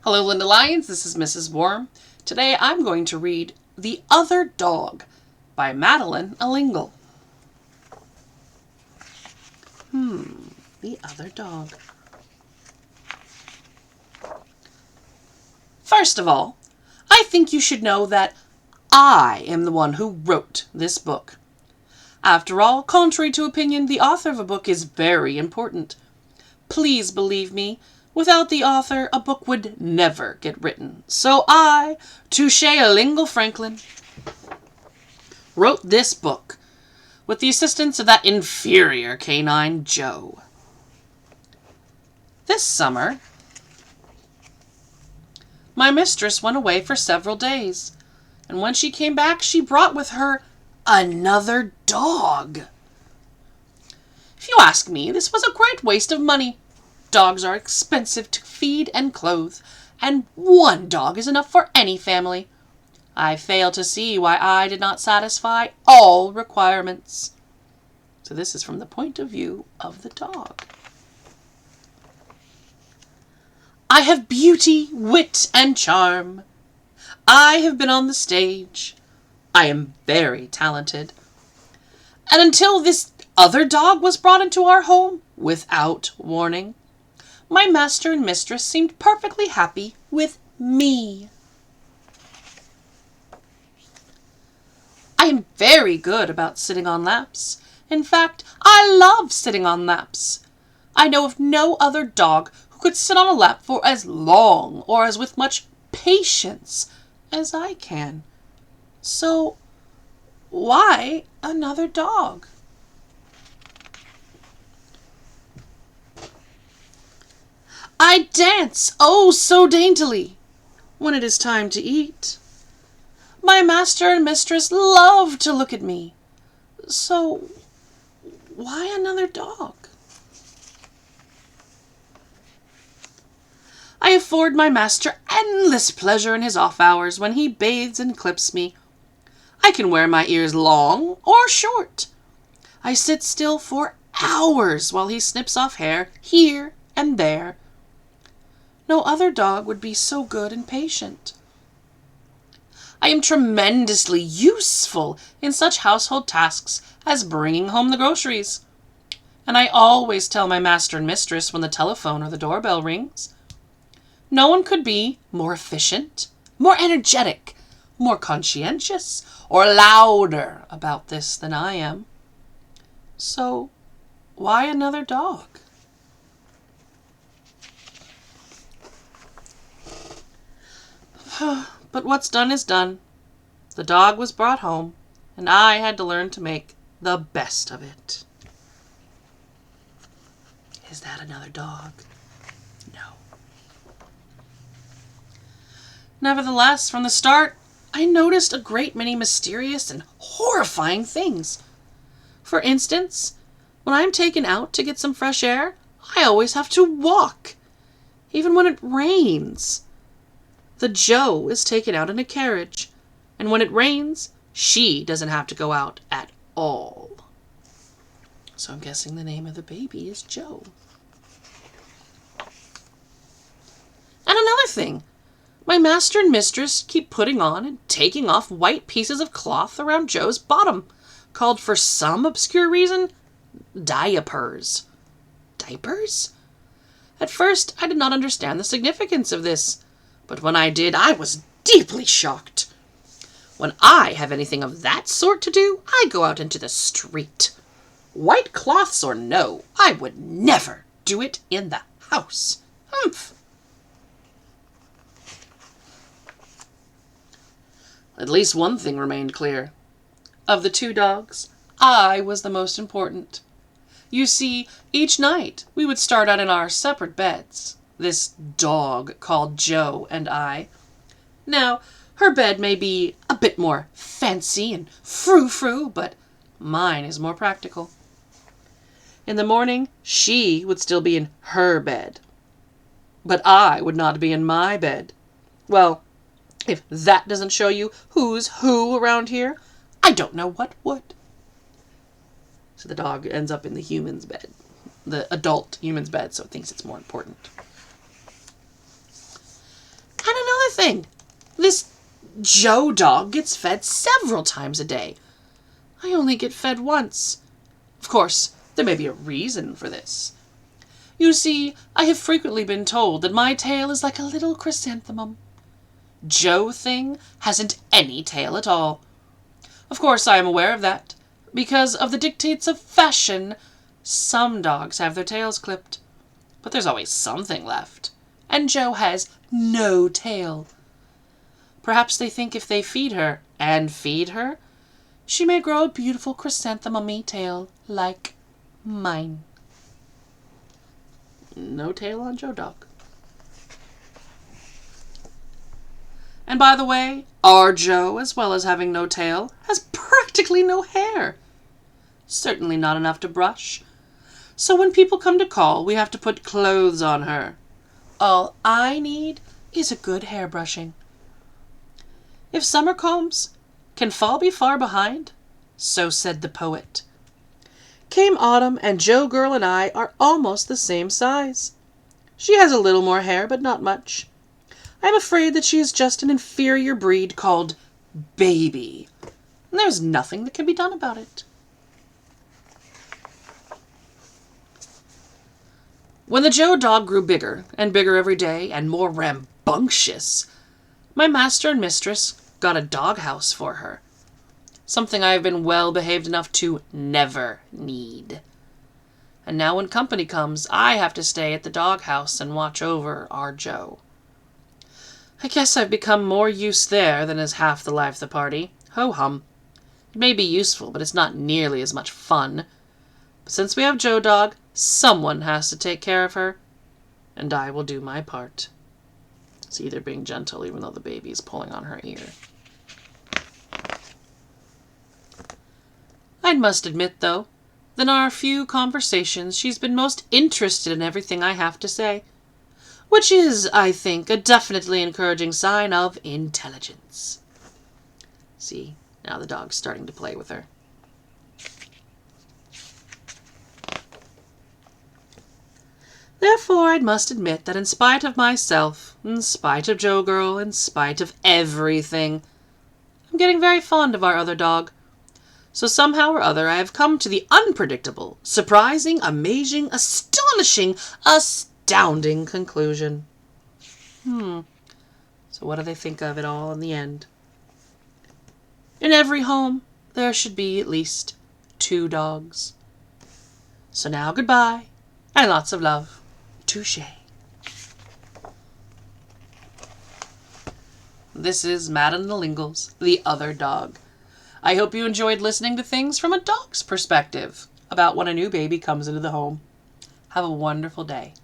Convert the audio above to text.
Hello, Linda Lyons. This is Mrs. Worm. Today I'm going to read The Other Dog by Madeleine. The Other Dog. First of all, I think you should know that I am the one who wrote this book. After all, contrary to opinion, the author of a book is very important. Please believe me, without the author, a book would never get written. So I, Touche Lingle Franklin, wrote this book with the assistance of that inferior canine Joe. This summer, my mistress went away for several days, and when she came back, she brought with her another dog. If you ask me, this was a great waste of money. Dogs are expensive to feed and clothe, and one dog is enough for any family. I fail to see why I did not satisfy all requirements. So this is from the point of view of the dog. I have beauty, wit, and charm. I have been on the stage. I am very talented. And until this other dog was brought into our home, without warning, my master and mistress seemed perfectly happy with me. I am very good about sitting on laps. In fact, I love sitting on laps. I know of no other dog who could sit on a lap for as long or as with much patience as I can. So, why another dog? I dance, oh so daintily, when it is time to eat. My master and mistress love to look at me. So, why another dog? I afford my master endless pleasure in his off hours when he bathes and clips me. I can wear my ears long or short. I sit still for hours while he snips off hair here and there. No other dog would be so good and patient. I am tremendously useful in such household tasks as bringing home the groceries. And I always tell my master and mistress when the telephone or the doorbell rings. No one could be more efficient, more energetic, more conscientious, or louder about this than I am. So, why another dog? But what's done is done. The dog was brought home, and I had to learn to make the best of it. Is that another dog? No. Nevertheless, from the start, I noticed a great many mysterious and horrifying things. For instance, when I'm taken out to get some fresh air, I always have to walk, even when it rains. The Joe is taken out in a carriage, and when it rains, she doesn't have to go out at all. So I'm guessing the name of the baby is Joe. And another thing, my master and mistress keep putting on and taking off white pieces of cloth around Joe's bottom, called for some obscure reason, diapers. Diapers? At first, I did not understand the significance of this, but when I did, I was deeply shocked. When I have anything of that sort to do, I go out into the street. White cloths or no, I would never do it in the house. Humph. At least one thing remained clear. Of the two dogs, I was the most important. You see, each night we would start out in our separate beds, this dog called Joe and I. Now, her bed may be a bit more fancy and frou-frou, but mine is more practical. In the morning, she would still be in her bed, but I would not be in my bed. Well, if that doesn't show you who's who around here, I don't know what would. So the dog ends up in the human's bed, the adult human's bed, so it thinks it's more important. thing. This Joe dog gets fed several times a day. I only get fed once. Of course, there may be a reason for this. You see, I have frequently been told that my tail is like a little chrysanthemum. Joe thing hasn't any tail at all. Of course, I am aware of that. Because of the dictates of fashion, some dogs have their tails clipped. But there's always something left. And Joe has no tail. Perhaps they think if they feed her, and feed her, she may grow a beautiful chrysanthemum-y tail like mine. No tail on Joe Dog. And by the way, our Joe, as well as having no tail, has practically no hair. Certainly not enough to brush. So when people come to call, we have to put clothes on her. All I need is a good hairbrushing. If summer comes, can fall be far behind? So said the poet. Came autumn, and Joe girl and I are almost the same size. She has a little more hair, but not much. I am afraid that she is just an inferior breed called baby. And there's nothing that can be done about it. When the Joe dog grew bigger and bigger every day and more rambunctious, my master and mistress got a doghouse for her. Something I have been well behaved enough to never need. And now when company comes, I have to stay at the doghouse and watch over our Joe. I guess I've become more use there than is half the life of the party. Ho-hum. It may be useful, but it's not nearly as much fun. But since we have Joe Dog, someone has to take care of her, and I will do my part. It's either being gentle even though the baby is pulling on her ear. I must admit, though, that in our few conversations she's been most interested in everything I have to say, which is, I think, a definitely encouraging sign of intelligence. See, now the dog's starting to play with her. Therefore, I must admit that in spite of myself, in spite of Joe Girl, in spite of everything, I'm getting very fond of our other dog. So somehow or other I have come to the unpredictable, surprising, amazing, astonishing, astounding conclusion. So what do they think of it all in the end? In every home, there should be at least 2 dogs. So now goodbye, and lots of love. Touche. This is Madeleine the Lingles, the other dog. I hope you enjoyed listening to things from a dog's perspective about when a new baby comes into the home. Have a wonderful day.